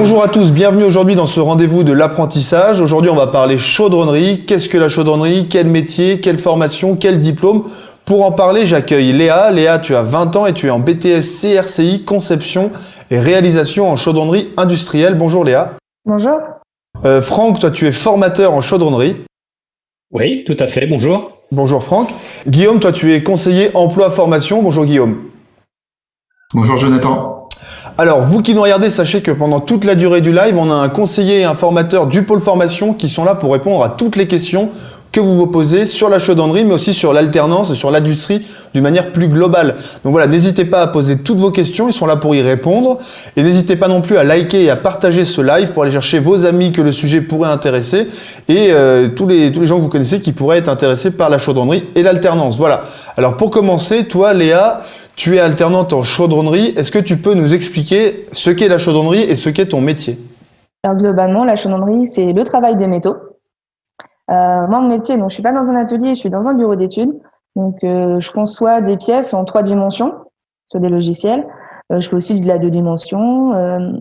Bonjour à tous, bienvenue aujourd'hui dans ce rendez-vous de l'apprentissage. Aujourd'hui, on va parler chaudronnerie. Qu'est-ce que la chaudronnerie? Quel métier? Quelle formation? Quel diplôme? Pour en parler, j'accueille Léa. Léa, tu as 20 ans et tu es en BTS CRCI, conception et réalisation en chaudronnerie industrielle. Bonjour Léa. Bonjour. Franck, toi tu es formateur en chaudronnerie. Oui, tout à fait, bonjour. Bonjour Franck. Guillaume, toi tu es conseiller emploi-formation. Bonjour Guillaume. Bonjour Jonathan. Alors, vous qui nous regardez, sachez que pendant toute la durée du live, on a un conseiller et un formateur du pôle formation qui sont là pour répondre à toutes les questions que vous vous posez sur la chaudronnerie, mais aussi sur l'alternance et sur l'industrie d'une manière plus globale. Donc voilà, n'hésitez pas à poser toutes vos questions, ils sont là pour y répondre. Et n'hésitez pas non plus à liker et à partager ce live pour aller chercher vos amis que le sujet pourrait intéresser et tous les gens que vous connaissez qui pourraient être intéressés par la chaudronnerie et l'alternance. Voilà. Alors pour commencer, toi Léa, tu es alternante en chaudronnerie. Est-ce que tu peux nous expliquer ce qu'est la chaudronnerie et ce qu'est ton métier? Alors globalement, la chaudronnerie, c'est le travail des métaux. Moi, mon métier, donc je suis pas dans un atelier, je suis dans un bureau d'études. Donc, je conçois des pièces en 3 dimensions sur des logiciels. Je fais aussi de la 2 dimensions.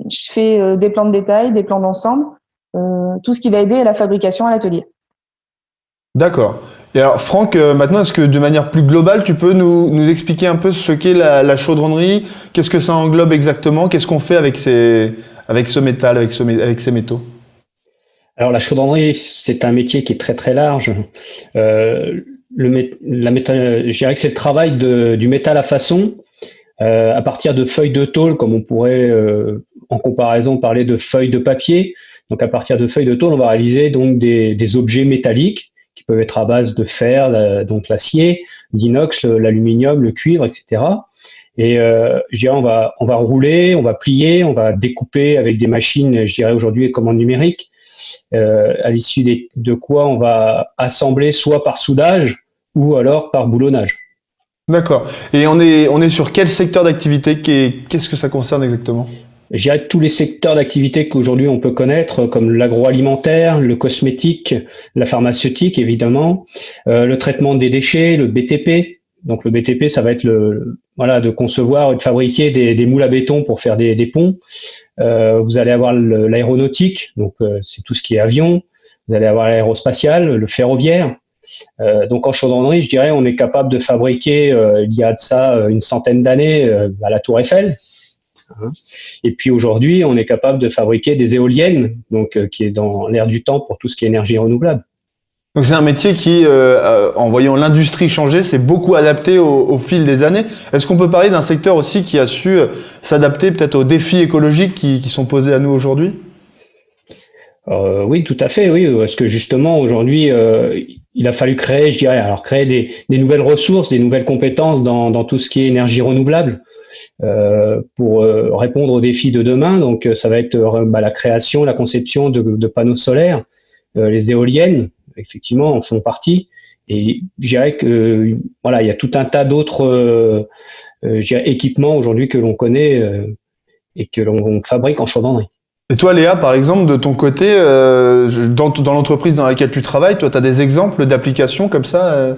Je fais des plans de détail, des plans d'ensemble, tout ce qui va aider à la fabrication à l'atelier. D'accord. Et alors Franck, maintenant, est-ce que de manière plus globale, tu peux nous expliquer un peu ce qu'est la chaudronnerie? Qu'est-ce que ça englobe exactement? Qu'est-ce qu'on fait avec ce métal, avec ces métaux? Alors la chaudronnerie, c'est un métier qui est très très large. Je dirais que c'est le travail du métal à façon à partir de feuilles de tôle, comme on pourrait en comparaison parler de feuilles de papier. Donc à partir de feuilles de tôle, on va réaliser donc des objets métalliques qui peuvent être à base de fer, donc l'acier, l'inox, l'aluminium, le cuivre, etc. Et je dirais on va rouler, on va plier, on va découper avec des machines, je dirais aujourd'hui commande numérique. À l'issue de quoi on va assembler soit par soudage ou alors par boulonnage. D'accord. Et on est sur quel secteur d'activité? Qu'est-ce que ça concerne exactement? Je dirais tous les secteurs d'activité qu'aujourd'hui on peut connaître, comme l'agroalimentaire, le cosmétique, la pharmaceutique évidemment, le traitement des déchets, le BTP. Donc le BTP, ça va être de concevoir et de fabriquer des moules à béton pour faire des ponts. Vous allez avoir l'aéronautique, donc c'est tout ce qui est avion. Vous allez avoir l'aérospatial, le ferroviaire. Donc en chaudronnerie, je dirais, on est capable de fabriquer, il y a de ça une centaine d'années, à la Tour Eiffel. Et puis aujourd'hui, on est capable de fabriquer des éoliennes, donc qui est dans l'air du temps pour tout ce qui est énergie renouvelable. Donc c'est un métier qui, en voyant l'industrie changer, s'est beaucoup adapté au fil des années. Est-ce qu'on peut parler d'un secteur aussi qui a su s'adapter peut-être aux défis écologiques qui sont posés à nous aujourd'hui? Oui, tout à fait, oui, parce que justement aujourd'hui, il a fallu créer, je dirais, créer des nouvelles ressources, des nouvelles compétences dans tout ce qui est énergie renouvelable pour répondre aux défis de demain. Donc ça va être la création, la conception de panneaux solaires, les éoliennes. Effectivement, en font partie. Et je dirais que il y a tout un tas d'autres équipements aujourd'hui que l'on connaît et que l'on fabrique en chaudronnerie. Et toi, Léa, par exemple, de ton côté, dans l'entreprise dans laquelle tu travailles, toi, tu as des exemples d'applications comme ça?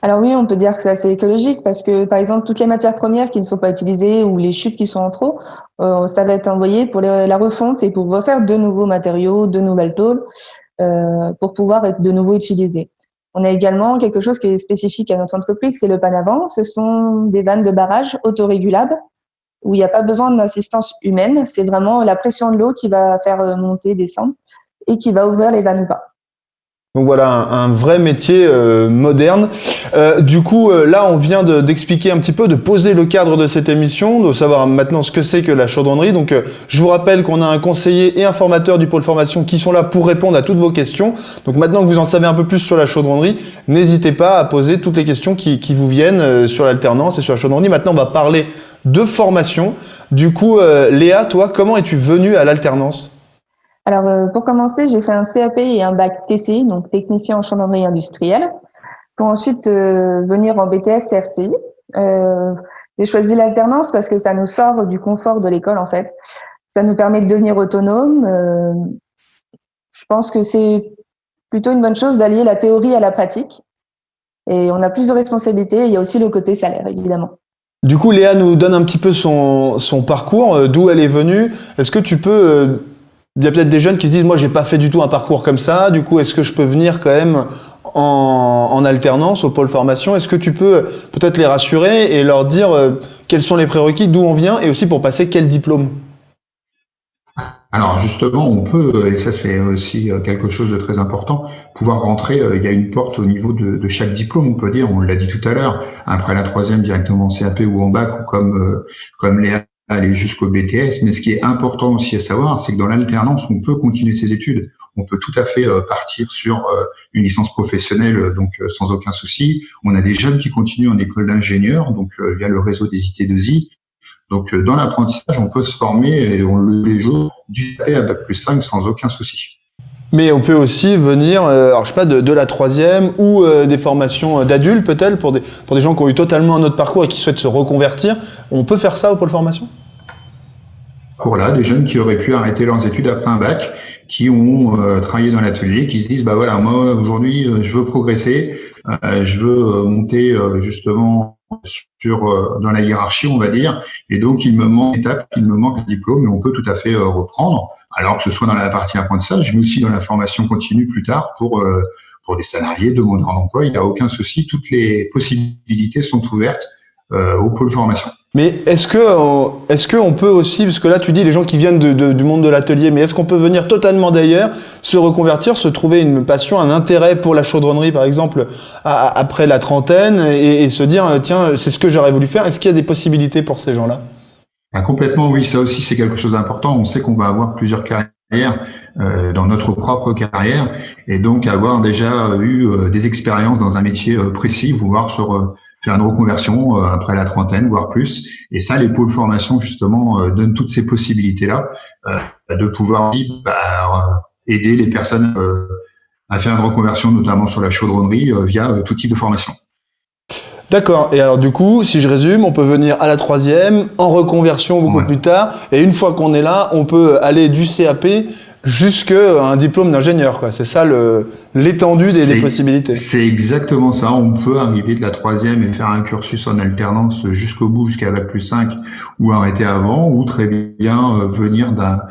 Alors oui, on peut dire que c'est assez écologique parce que, par exemple, toutes les matières premières qui ne sont pas utilisées ou les chutes qui sont en trop, ça va être envoyé pour la refonte et pour refaire de nouveaux matériaux, de nouvelles tôles. Pour pouvoir être de nouveau utilisé. On a également quelque chose qui est spécifique à notre entreprise, c'est le Panavant. Ce sont des vannes de barrage autorégulables où il n'y a pas besoin d'assistance humaine. C'est vraiment la pression de l'eau qui va faire monter, descendre et qui va ouvrir les vannes ou pas. Donc voilà, un vrai métier moderne. Du coup, là, on vient d'expliquer un petit peu, de poser le cadre de cette émission, de savoir maintenant ce que c'est que la chaudronnerie. Donc, je vous rappelle qu'on a un conseiller et un formateur du pôle formation qui sont là pour répondre à toutes vos questions. Donc maintenant que vous en savez un peu plus sur la chaudronnerie, n'hésitez pas à poser toutes les questions qui vous viennent sur l'alternance et sur la chaudronnerie. Maintenant, on va parler de formation. Du coup, Léa, toi, comment es-tu venue à l'alternance? Alors, pour commencer, j'ai fait un CAP et un bac TCI, donc technicien en chaudronnerie industrielle, pour ensuite venir en BTS CRCI. J'ai choisi l'alternance parce que ça nous sort du confort de l'école, en fait. Ça nous permet de devenir autonome. Je pense que c'est plutôt une bonne chose d'allier la théorie à la pratique. Et on a plus de responsabilités. Il y a aussi le côté salaire, évidemment. Du coup, Léa nous donne un petit peu son parcours, d'où elle est venue. Est-ce que tu peux Il y a peut-être des jeunes qui se disent, moi, j'ai pas fait du tout un parcours comme ça. Du coup, est-ce que je peux venir quand même en alternance au pôle formation? Est-ce que tu peux peut-être les rassurer et leur dire quels sont les prérequis, d'où on vient et aussi pour passer quel diplôme? Alors justement, on peut, et ça c'est aussi quelque chose de très important, pouvoir rentrer, il y a une porte au niveau de chaque diplôme, on peut dire, on l'a dit tout à l'heure, après la troisième directement en CAP ou en bac, ou comme Léa, aller jusqu'au BTS. Mais ce qui est important aussi à savoir, c'est que dans l'alternance, on peut continuer ses études. On peut tout à fait partir sur une licence professionnelle, donc sans aucun souci. On a des jeunes qui continuent en école d'ingénieur, donc via le réseau des IT2I. Donc, dans l'apprentissage, on peut se former et on les jours du CAP à Bac+5 sans aucun souci. Mais on peut aussi venir, alors je sais pas, de la troisième ou des formations d'adultes peut-être pour des gens qui ont eu totalement un autre parcours et qui souhaitent se reconvertir. On peut faire ça au pôle formation? Pour là, des jeunes qui auraient pu arrêter leurs études après un bac, qui ont travaillé dans l'atelier, qui se disent, bah voilà, moi aujourd'hui, je veux progresser, je veux monter justement dans la hiérarchie, on va dire, et donc il me manque une étape, il me manque un diplôme, et on peut tout à fait reprendre, alors que ce soit dans la partie apprentissage, mais aussi dans la formation continue plus tard pour des salariés, demandeurs d'emploi, il n'y a aucun souci, toutes les possibilités sont ouvertes au pôle formation. Mais est-ce que on peut aussi, parce que là tu dis les gens qui viennent du monde de l'atelier, mais est-ce qu'on peut venir totalement d'ailleurs, se reconvertir, se trouver une passion, un intérêt pour la chaudronnerie par exemple après la trentaine et se dire tiens c'est ce que j'aurais voulu faire. Est-ce qu'il y a des possibilités pour ces gens-là? Ah, complètement, oui, ça aussi c'est quelque chose d'important. On sait qu'on va avoir plusieurs carrières dans notre propre carrière et donc avoir déjà eu des expériences dans un métier précis, vouloir faire une reconversion après la trentaine, voire plus. Et ça, les pôles formation, justement, donnent toutes ces possibilités-là de pouvoir aider les personnes à faire une reconversion, notamment sur la chaudronnerie, via tout type de formation. D'accord. Et alors du coup, si je résume, on peut venir à la troisième, en reconversion beaucoup plus tard, et une fois qu'on est là, on peut aller du CAP jusqu'à un diplôme d'ingénieur, quoi. C'est ça l'étendue des possibilités. C'est exactement ça. On peut arriver de la troisième et faire un cursus en alternance jusqu'au bout, jusqu'à Bac+5, ou arrêter avant, ou très bien venir d'un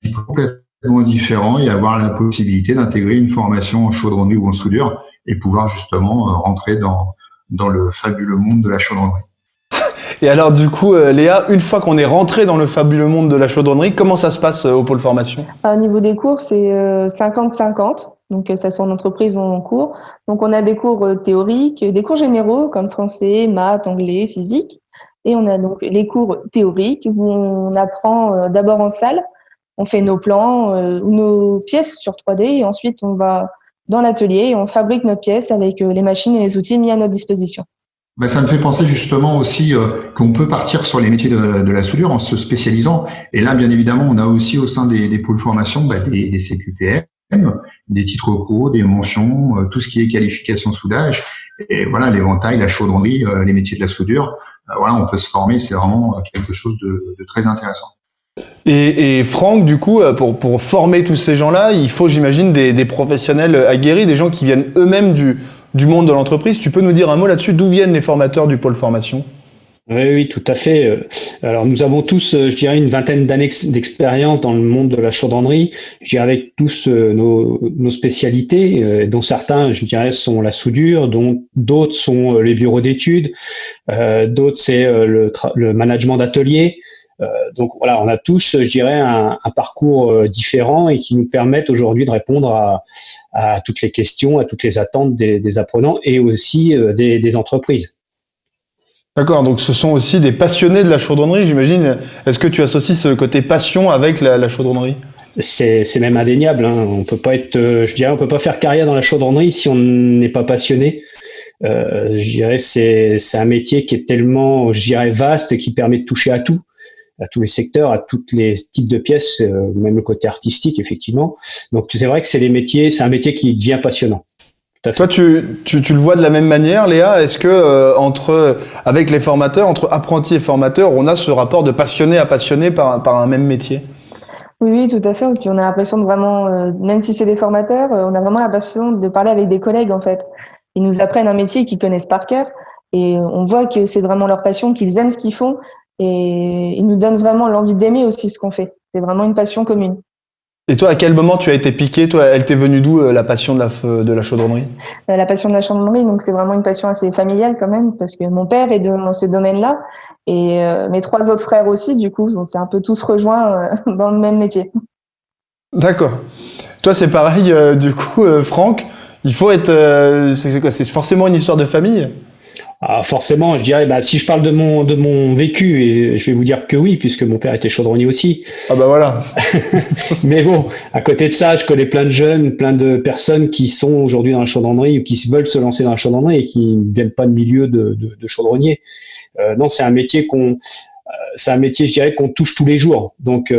diplôme complètement différent et avoir la possibilité d'intégrer une formation en chaudronnerie ou en soudure et pouvoir justement rentrer dans le fabuleux monde de la chaudronnerie. Et alors du coup, Léa, une fois qu'on est rentré dans le fabuleux monde de la chaudronnerie, comment ça se passe au pôle formation? Au niveau des cours, c'est 50-50, donc ça soit en entreprise ou en cours. Donc on a des cours théoriques, des cours généraux comme français, maths, anglais, physique. Et on a donc les cours théoriques où on apprend d'abord en salle, on fait nos plans ou nos pièces sur 3D et ensuite on va dans l'atelier et on fabrique notre pièce avec les machines et les outils mis à notre disposition. Ben, ça me fait penser justement aussi qu'on peut partir sur les métiers de la soudure en se spécialisant. Et là, bien évidemment, on a aussi au sein des pôles formation des CQPM, des titres pro, des mentions, tout ce qui est qualification soudage. Et voilà, l'éventail, la chaudronnerie, les métiers de la soudure. Voilà, on peut se former. C'est vraiment quelque chose de très intéressant. Et Franck, du coup, pour former tous ces gens-là, il faut, j'imagine, des professionnels aguerris, des gens qui viennent eux-mêmes du monde de l'entreprise. Tu peux nous dire un mot là-dessus? D'où viennent les formateurs du pôle formation? Oui, tout à fait. Alors, nous avons tous, je dirais, une vingtaine d'années d'expérience dans le monde de la chaudronnerie. Je dirais avec tous nos spécialités, dont certains, je dirais, sont la soudure, dont d'autres sont les bureaux d'études, d'autres c'est le management d'atelier. Donc voilà, on a tous, je dirais, un parcours différent et qui nous permettent aujourd'hui de répondre à toutes les questions, à toutes les attentes des apprenants et aussi des entreprises. D'accord, donc ce sont aussi des passionnés de la chaudronnerie, j'imagine. Est-ce que tu associes ce côté passion avec la chaudronnerie? C'est même indéniable, hein. On peut pas être, je dirais, on peut pas faire carrière dans la chaudronnerie si on n'est pas passionné. Je dirais, c'est un métier qui est tellement, je dirais, vaste, qui permet de toucher à tout, à tous les secteurs, à tous les types de pièces, même le côté artistique, effectivement. Donc c'est vrai que c'est un métier qui devient passionnant. Toi, tu le vois de la même manière, Léa? Est-ce que avec les formateurs, entre apprentis et formateurs, on a ce rapport de passionné à passionné par un même métier? Oui, tout à fait. Et puis on a l'impression de vraiment, même si c'est des formateurs, on a vraiment l'impression de parler avec des collègues en fait. Ils nous apprennent un métier qu'ils connaissent par cœur et on voit que c'est vraiment leur passion, qu'ils aiment ce qu'ils font et ils nous donnent vraiment l'envie d'aimer aussi ce qu'on fait. C'est vraiment une passion commune. Et toi, à quel moment tu as été piqué? Toi, elle t'est venue d'où la passion de la chaudronnerie? La passion de la chaudronnerie, donc c'est vraiment une passion assez familiale quand même, parce que mon père est dans ce domaine-là, et mes 3 autres frères aussi, du coup, donc c'est un peu tous rejoints dans le même métier. D'accord. Toi, c'est pareil, du coup, Franck, il faut être... c'est quoi? C'est forcément une histoire de famille? Ah, forcément, je dirais, bah, si je parle de mon vécu, et je vais vous dire que oui, puisque mon père était chaudronnier aussi. Ah bah voilà. Mais bon, à côté de ça, je connais plein de jeunes, plein de personnes qui sont aujourd'hui dans la chaudronnerie ou qui veulent se lancer dans la chaudronnerie et qui ne viennent pas de milieu de chaudronnier. Non, c'est un métier je dirais, qu'on touche tous les jours. Donc,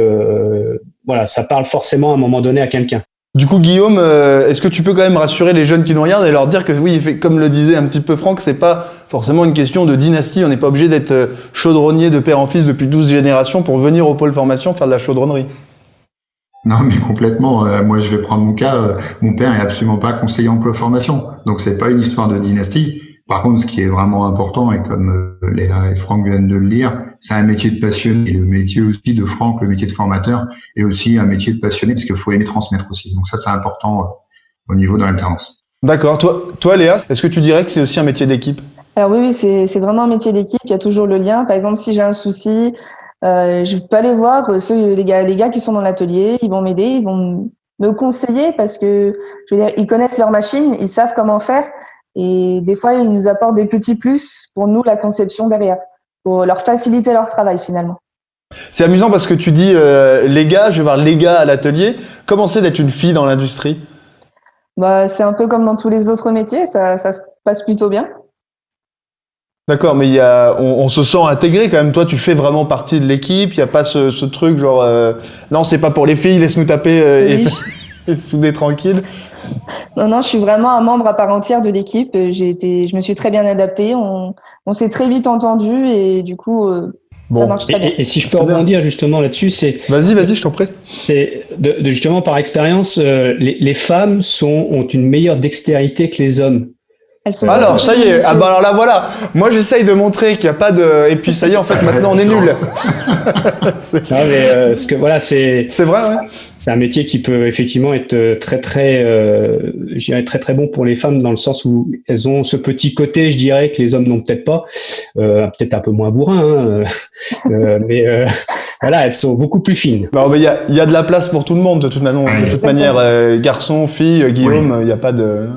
voilà, ça parle forcément à un moment donné à quelqu'un. Du coup, Guillaume, est-ce que tu peux quand même rassurer les jeunes qui nous regardent et leur dire que oui, comme le disait un petit peu Franck, c'est pas forcément une question de dynastie. On n'est pas obligé d'être chaudronnier de père en fils depuis 12 générations pour venir au pôle formation faire de la chaudronnerie. Non, mais complètement. Moi, je vais prendre mon cas. Mon père est absolument pas conseiller emploi formation, donc c'est pas une histoire de dynastie. Par contre, ce qui est vraiment important, et comme Léa et Franck viennent de le dire, c'est un métier de passionné. Et le métier aussi de Franck, le métier de formateur, est aussi un métier de passionné, parce qu'il faut aimer transmettre aussi. Donc ça, c'est important au niveau de l'alternance. D'accord. Toi, Léa, est-ce que tu dirais que c'est aussi un métier d'équipe? Alors oui, c'est vraiment un métier d'équipe, il y a toujours le lien. Par exemple, si j'ai un souci, je peux aller voir les gars qui sont dans l'atelier, ils vont m'aider, ils vont me conseiller parce que, je veux dire, ils connaissent leur machine, ils savent comment faire. Et des fois, ils nous apportent des petits plus pour nous, la conception derrière, pour leur faciliter leur travail finalement. C'est amusant parce que tu dis les gars, je vais voir les gars à l'atelier. Comment c'est d'être une fille dans l'industrie? Bah, c'est un peu comme dans tous les autres métiers, ça se passe plutôt bien. D'accord, mais on se sent intégré quand même. Toi, tu fais vraiment partie de l'équipe. Il n'y a pas ce truc genre non, c'est pas pour les filles, laisse-nous taper Oui. et souder tranquille. Non, je suis vraiment un membre à part entière de l'équipe. Je me suis très bien adaptée. On s'est très vite entendu et du coup, ça Bon, marche très bien. Et si je peux C'est bien. rebondir justement là-dessus, c'est vas-y, je t'en prie. justement par expérience, les femmes ont une meilleure dextérité que les hommes. Elles sont Alors, ça y est. Ah ambitieuses. bah alors là, voilà. Moi, j'essaye de montrer qu'il n'y a pas de... Et puis, ça y est, en fait, maintenant, on est nuls. C'est Non, mais parce que voilà, c'est vrai, ouais. un métier qui peut effectivement être très très, je dirais très très bon pour les femmes dans le sens où elles ont ce petit côté, je dirais, que les hommes n'ont peut-être pas, peut-être un peu moins bourrin, hein, mais voilà, elles sont beaucoup plus fines. Non, mais il y a de la place pour tout le monde, de toute manière. Garçon, fille, Guillaume, il n'y a pas de...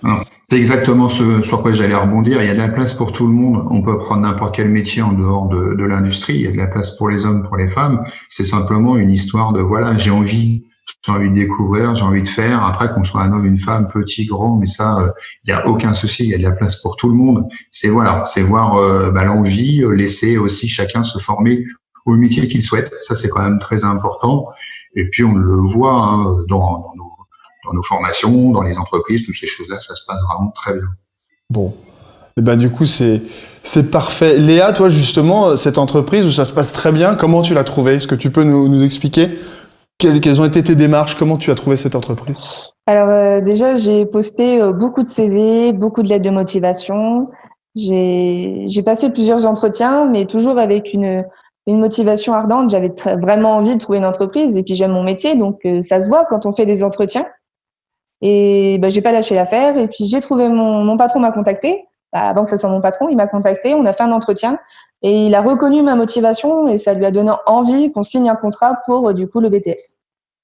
Non, c'est exactement ce sur quoi j'allais rebondir. Il y a de la place pour tout le monde. On peut prendre n'importe quel métier en dehors de l'industrie. Il y a de la place pour les hommes, pour les femmes. C'est simplement une histoire de, voilà, j'ai envie de découvrir, j'ai envie de faire. Après, qu'on soit un homme, une femme, petit, grand, mais ça, il y a aucun souci. Il y a de la place pour tout le monde. C'est voir l'envie, laisser aussi chacun se former au métier qu'il souhaite. Ça, c'est quand même très important. Et puis, on le voit hein, dans nos formations, dans les entreprises, toutes ces choses-là, ça se passe vraiment très bien. Bon. Et ben, du coup, c'est parfait. Léa, toi, justement, cette entreprise où ça se passe très bien, comment tu l'as trouvée? Est-ce que tu peux nous expliquer quelles ont été tes démarches? Comment tu as trouvé cette entreprise? Alors déjà, j'ai posté beaucoup de CV, beaucoup de lettres de motivation. J'ai passé plusieurs entretiens, mais toujours avec une motivation ardente. J'avais vraiment envie de trouver une entreprise et puis j'aime mon métier, donc ça se voit quand on fait des entretiens. Et ben, j'ai pas lâché l'affaire. Et puis j'ai trouvé mon patron m'a contacté. Avant que ça soit mon patron, il m'a contacté. On a fait un entretien et il a reconnu ma motivation et ça lui a donné envie qu'on signe un contrat pour du coup le BTS.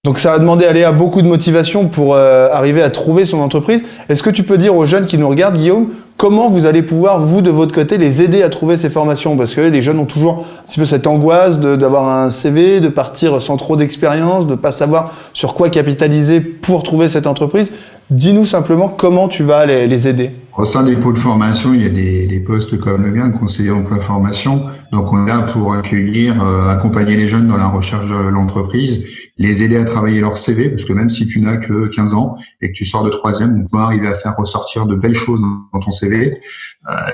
Donc ça a demandé à Léa beaucoup de motivation pour arriver à trouver son entreprise. Est-ce que tu peux dire aux jeunes qui nous regardent, Guillaume, comment vous allez pouvoir, vous, de votre côté, les aider à trouver ces formations? Parce que les jeunes ont toujours un petit peu cette angoisse d'avoir un CV, de partir sans trop d'expérience, de pas savoir sur quoi capitaliser pour trouver cette entreprise. Dis-nous simplement comment tu vas les aider. Au sein des pôles formation, il y a des postes comme le mien de conseiller emploi formation. Donc, on est là pour accueillir, accompagner les jeunes dans la recherche de l'entreprise, les aider à travailler leur CV, parce que même si tu n'as que 15 ans et que tu sors de troisième, on peut arriver à faire ressortir de belles choses dans ton CV.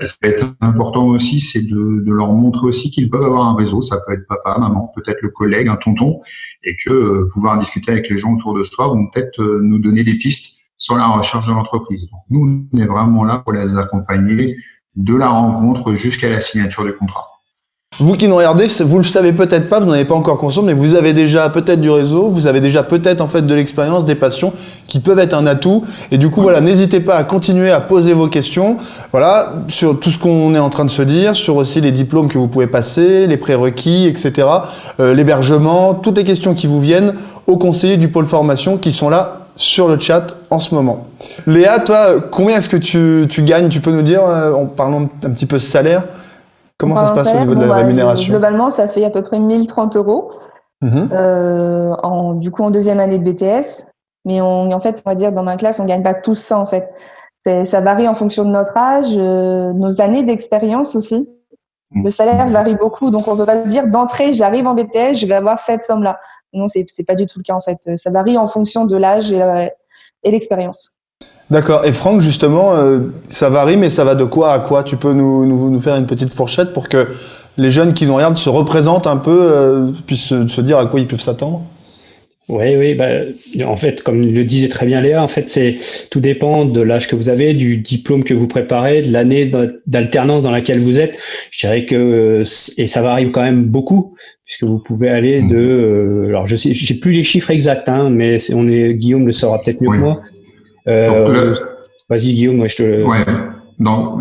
Ce qui va être important aussi, c'est de leur montrer aussi qu'ils peuvent avoir un réseau. Ça peut être papa, maman, peut-être le collègue, un tonton, et que pouvoir discuter avec les gens autour de soi vont peut-être nous donner des pistes sur la recherche de l'entreprise. Donc, nous, on est vraiment là pour les accompagner de la rencontre jusqu'à la signature du contrat. Vous qui nous regardez, vous le savez peut-être pas, vous n'en avez pas encore conscience, mais vous avez déjà peut-être du réseau, vous avez déjà peut-être en fait de l'expérience, des passions qui peuvent être un atout. Et du coup, voilà, n'hésitez pas à continuer à poser vos questions, voilà, sur tout ce qu'on est en train de se dire, sur aussi les diplômes que vous pouvez passer, les prérequis, etc., l'hébergement, toutes les questions qui vous viennent aux conseillers du pôle formation qui sont là sur le chat en ce moment. Léa, toi, combien est-ce que tu gagnes? Tu peux nous dire, en parlant un petit peu salaire? Comment ça se passe au niveau de la rémunération? Globalement, ça fait à peu près 1030 euros, du coup en deuxième année de BTS. Mais en fait, on va dire, dans ma classe, on gagne pas tous ça, en fait. Ça varie en fonction de notre âge, nos années d'expérience aussi. Le salaire varie beaucoup, donc on peut pas se dire d'entrée, j'arrive en BTS, je vais avoir cette somme-là. Non, c'est pas du tout le cas, en fait. Ça varie en fonction de l'âge et l'expérience. D'accord. Et Franck, justement, ça varie, mais ça va de quoi à quoi? Tu peux nous faire une petite fourchette pour que les jeunes qui nous regardent se représentent un peu, puissent se dire à quoi ils peuvent s'attendre? Oui, en fait, comme le disait très bien Léa, en fait, tout dépend de l'âge que vous avez, du diplôme que vous préparez, de l'année d'alternance dans laquelle vous êtes. Je dirais et ça varie quand même beaucoup, puisque vous pouvez aller alors je sais plus les chiffres exacts, hein, mais Guillaume le saura peut-être mieux que moi. Vas-y Guillaume, moi je te. Ouais. Dans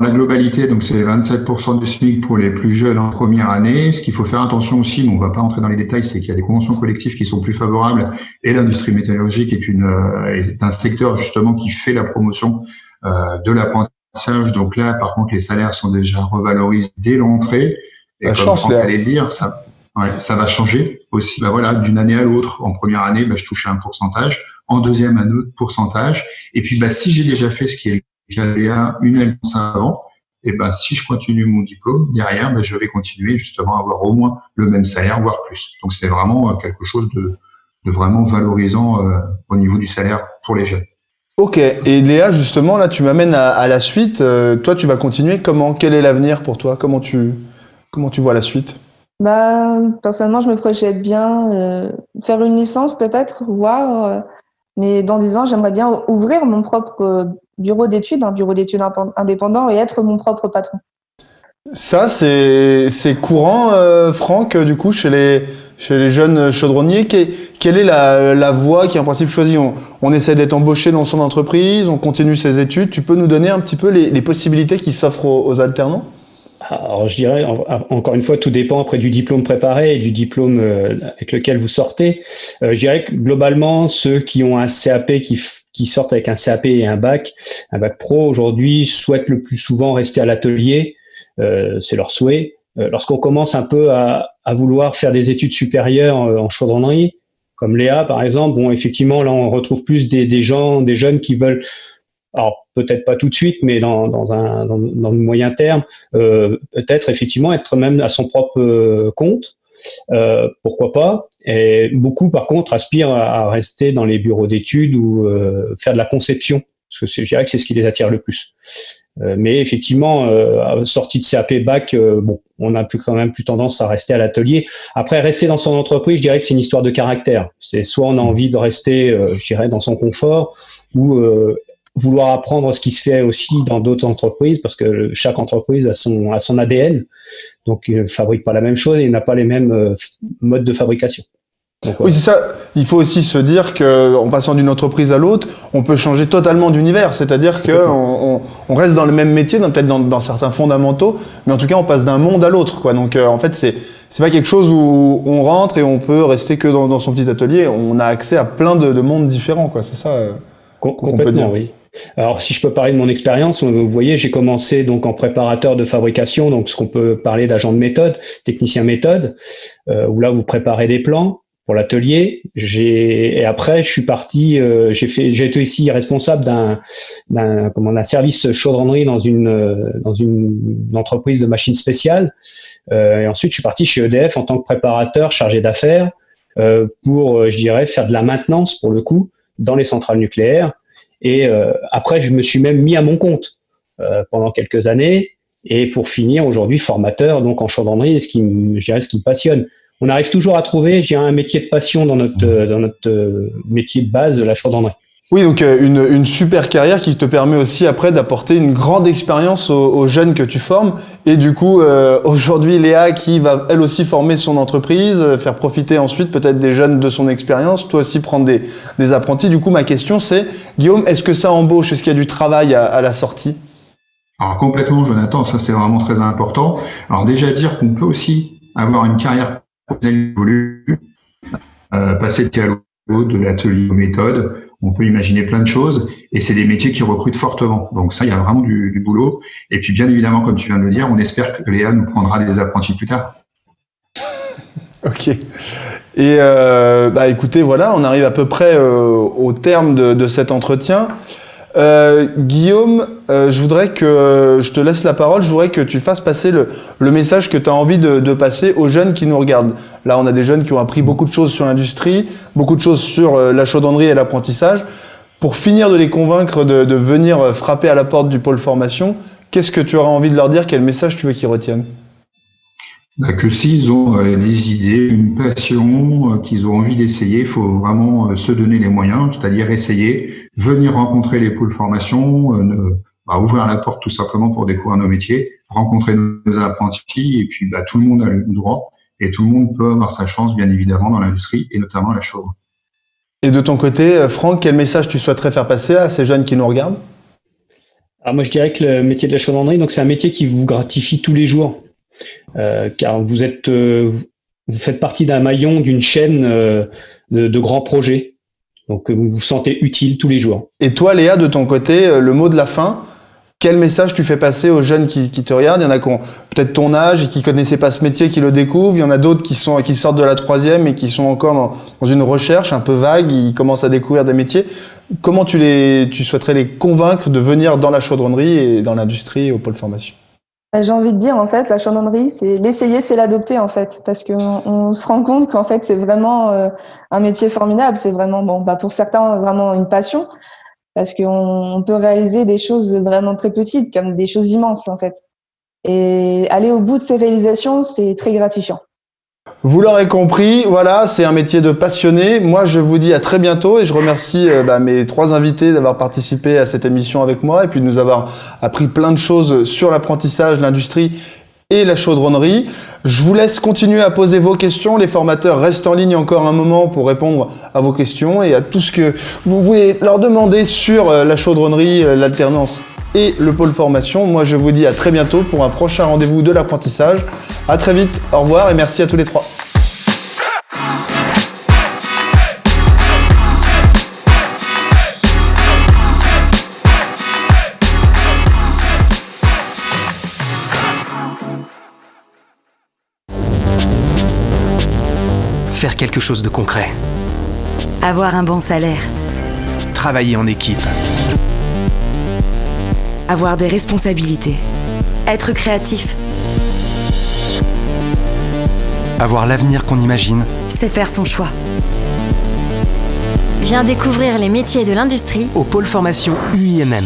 la globalité, donc c'est 27% du SMIC pour les plus jeunes en première année. Ce qu'il faut faire attention aussi, mais on ne va pas entrer dans les détails, c'est qu'il y a des conventions collectives qui sont plus favorables et l'industrie métallurgique est un secteur justement qui fait la promotion de l'apprentissage. Donc là, par contre, les salaires sont déjà revalorisés dès l'entrée. Et comme Franck allait le dire, ça va changer aussi. Voilà, d'une année à l'autre. En première année, je touchais un pourcentage. En deuxième, un autre pourcentage. Et puis, si j'ai déjà fait ce qui est une alternance avant, et si je continue mon diplôme, derrière, je vais continuer justement à avoir au moins le même salaire, voire plus. Donc, c'est vraiment quelque chose de vraiment valorisant au niveau du salaire pour les jeunes. Ok. Et Léa, justement, là, tu m'amènes à la suite. Toi, tu vas continuer. Quel est l'avenir pour toi? Comment tu vois la suite? Personnellement, je me projette bien faire une licence peut-être, voir. Mais dans 10 ans, j'aimerais bien ouvrir mon propre bureau d'études, un bureau d'études indépendant et être mon propre patron. Ça, c'est courant, Franck, du coup, chez les jeunes chaudronniers. Quelle est la voie qui est en principe choisie? On essaie d'être embauché dans son entreprise, on continue ses études. Tu peux nous donner un petit peu les possibilités qui s'offrent aux alternants? Alors, je dirais, encore une fois, tout dépend après du diplôme préparé et du diplôme avec lequel vous sortez. Je dirais que globalement, ceux qui ont un CAP, qui sortent avec un CAP et un bac pro aujourd'hui, souhaitent le plus souvent rester à l'atelier. C'est leur souhait. Lorsqu'on commence un peu à vouloir faire des études supérieures en chaudronnerie, comme Léa par exemple, effectivement, là, on retrouve plus des jeunes qui veulent. Alors peut-être pas tout de suite, mais dans le moyen terme, peut-être effectivement être même à son propre compte, pourquoi pas. Et beaucoup par contre aspirent à rester dans les bureaux d'études ou faire de la conception, parce que je dirais que c'est ce qui les attire le plus. Mais effectivement, sortie de CAP bac, on a quand même plus tendance à rester à l'atelier. Après, rester dans son entreprise, je dirais que c'est une histoire de caractère. C'est soit on a envie de rester, je dirais, dans son confort, ou vouloir apprendre ce qui se fait aussi dans d'autres entreprises, parce que chaque entreprise a son ADN, donc il ne fabrique pas la même chose et il n'a pas les mêmes modes de fabrication. Donc, oui, c'est ça. Il faut aussi se dire qu'en passant d'une entreprise à l'autre, on peut changer totalement d'univers. C'est-à-dire qu'on reste dans le même métier, peut-être dans certains fondamentaux, mais en tout cas, on passe d'un monde à l'autre, quoi. Donc, en fait, c'est pas quelque chose où on rentre et on peut rester que dans son petit atelier. On a accès à plein de mondes différents, quoi. C'est ça qu'on peut dire. Oui. Alors, si je peux parler de mon expérience, vous voyez, j'ai commencé donc en préparateur de fabrication, donc ce qu'on peut parler d'agent de méthode, technicien méthode, où là vous préparez des plans pour l'atelier. Et après, je suis parti, j'ai été ici responsable d'un service chaudronnerie dans une entreprise de machines spéciales. Et ensuite, je suis parti chez EDF en tant que préparateur chargé d'affaires pour, je dirais, faire de la maintenance pour le coup dans les centrales nucléaires. Et après, je me suis même mis à mon compte pendant quelques années. Et pour finir, aujourd'hui, formateur donc en chaudronnerie, ce qui me passionne. On arrive toujours à trouver, j'ai un métier de passion dans notre métier de base de la chaudronnerie. Oui, donc une super carrière qui te permet aussi après d'apporter une grande expérience aux jeunes que tu formes. Et du coup, aujourd'hui, Léa qui va elle aussi former son entreprise, faire profiter ensuite peut-être des jeunes de son expérience, toi aussi prendre des apprentis. Du coup, ma question c'est, Guillaume, est-ce que ça embauche? Est-ce qu'il y a du travail à la sortie? Alors complètement, Jonathan, ça c'est vraiment très important. Alors déjà dire qu'on peut aussi avoir une carrière professionnelle évolue, passer de TALO, de l'atelier aux méthodes, on peut imaginer plein de choses et c'est des métiers qui recrutent fortement. Donc ça, il y a vraiment du boulot. Et puis bien évidemment, comme tu viens de le dire, on espère que Léa nous prendra des apprentis plus tard. Ok. Et écoutez, voilà, on arrive à peu près au terme de cet entretien. Guillaume, je te laisse la parole, je voudrais que tu fasses passer le message que tu as envie de passer aux jeunes qui nous regardent. Là, on a des jeunes qui ont appris beaucoup de choses sur l'industrie, beaucoup de choses sur la chaudronnerie et l'apprentissage. Pour finir de les convaincre de venir frapper à la porte du pôle formation, qu'est-ce que tu auras envie de leur dire? Quel message tu veux qu'ils retiennent? Que s'ils ont des idées, une passion, qu'ils ont envie d'essayer, il faut vraiment se donner les moyens, c'est-à-dire essayer, venir rencontrer les pôles formation, ouvrir la porte tout simplement pour découvrir nos métiers, rencontrer nos apprentis, et puis tout le monde a le droit, et tout le monde peut avoir sa chance, bien évidemment, dans l'industrie, et notamment la chaudronnerie. Et de ton côté, Franck, quel message tu souhaiterais faire passer à ces jeunes qui nous regardent? Alors moi, je dirais que le métier de la chaudronnerie, donc c'est un métier qui vous gratifie tous les jours. Car vous faites partie d'un maillon d'une chaîne de grands projets. Donc vous vous sentez utile tous les jours. Et toi, Léa, de ton côté, le mot de la fin, quel message tu fais passer aux jeunes qui te regardent? Il y en a qui ont peut-être ton âge et qui connaissaient pas ce métier, qui le découvrent. Il y en a d'autres qui sortent de la 3e et qui sont encore dans une recherche un peu vague, ils commencent à découvrir des métiers. Comment tu souhaiterais les convaincre de venir dans la chaudronnerie et dans l'industrie et au pôle formation? J'ai envie de dire, en fait, la chaudronnerie, c'est l'essayer, c'est l'adopter, en fait, parce qu'on se rend compte qu'en fait, c'est vraiment un métier formidable. C'est vraiment, pour certains, vraiment une passion, parce qu'on peut réaliser des choses vraiment très petites, comme des choses immenses, en fait. Et aller au bout de ces réalisations, c'est très gratifiant. Vous l'aurez compris, voilà, c'est un métier de passionné. Moi, je vous dis à très bientôt et je remercie mes 3 invités d'avoir participé à cette émission avec moi et puis de nous avoir appris plein de choses sur l'apprentissage, l'industrie et la chaudronnerie. Je vous laisse continuer à poser vos questions. Les formateurs restent en ligne encore un moment pour répondre à vos questions et à tout ce que vous voulez leur demander sur la chaudronnerie, l'alternance et le pôle formation. Moi, je vous dis à très bientôt pour un prochain rendez-vous de l'apprentissage. À très vite, au revoir et merci à tous les 3. Faire quelque chose de concret. Avoir un bon salaire. Travailler en équipe. Avoir des responsabilités. Être créatif. Avoir l'avenir qu'on imagine. C'est faire son choix. Viens découvrir les métiers de l'industrie Au pôle formation UIMM.